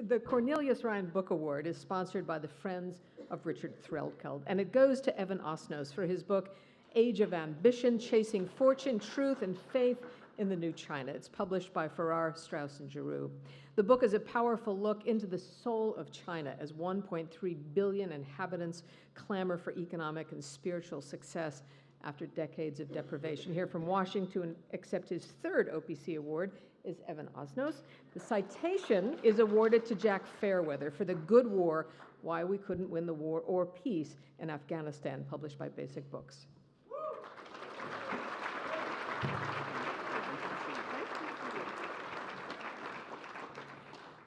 The Cornelius Ryan Book Award is sponsored by the Friends of Richard Threlkeld, and it goes to Evan Osnos for his book, Age of Ambition, Chasing Fortune, Truth, and Faith in the New China. It's published by Farrar, Straus, and Giroux. The book is a powerful look into the soul of China as 1.3 billion inhabitants clamor for economic and spiritual success after decades of deprivation. Here from Washington to accept his third OPC award is Evan Osnos. The citation is awarded to Jack Fairweather for The Good War, Why We Couldn't Win the War or Peace in Afghanistan, published by Basic Books.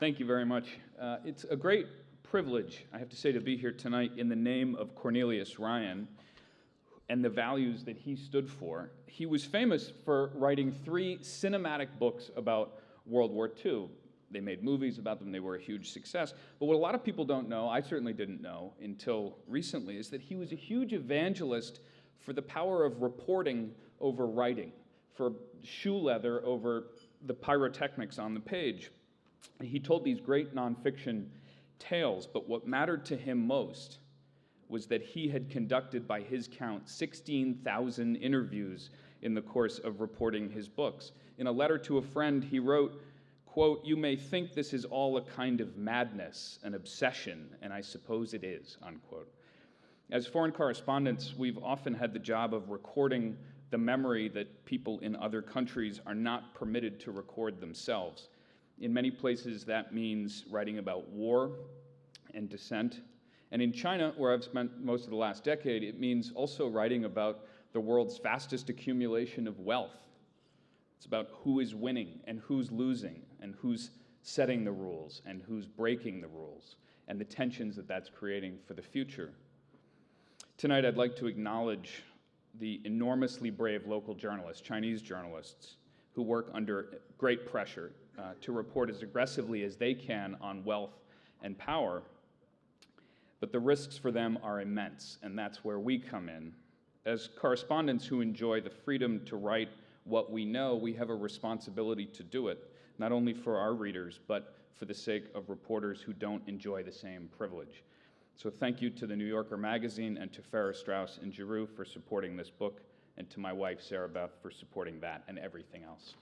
Thank you very much. It's a great privilege, I have to say, to be here tonight in the name of Cornelius Ryan and the values that he stood for. He was famous for writing 3 cinematic books about World War II. They made movies about them, they were a huge success. But what a lot of people don't know, I certainly didn't know until recently, is that he was a huge evangelist for the power of reporting over writing, for shoe leather over the pyrotechnics on the page. He told these great nonfiction tales, but what mattered to him most was that he had conducted, by his count, 16,000 interviews in the course of reporting his books. In a letter to a friend, he wrote, quote, "You may think this is all a kind of madness, an obsession, and I suppose it is," unquote. As foreign correspondents, we've often had the job of recording the memory that people in other countries are not permitted to record themselves. In many places, that means writing about war and dissent. And in China, where I've spent most of the last decade, it means also writing about the world's fastest accumulation of wealth. It's about who is winning and who's losing and who's setting the rules and who's breaking the rules and the tensions that that's creating for the future. Tonight, I'd like to acknowledge the enormously brave local journalists, Chinese journalists, who work under great pressure to report as aggressively as they can on wealth and power. But the risks for them are immense, and that's where we come in. As correspondents who enjoy the freedom to write what we know, we have a responsibility to do it, not only for our readers, but for the sake of reporters who don't enjoy the same privilege. So thank you to the New Yorker magazine and to Farrar, Straus, and Giroux for supporting this book, and to my wife, Sarah Beth, for supporting that and everything else.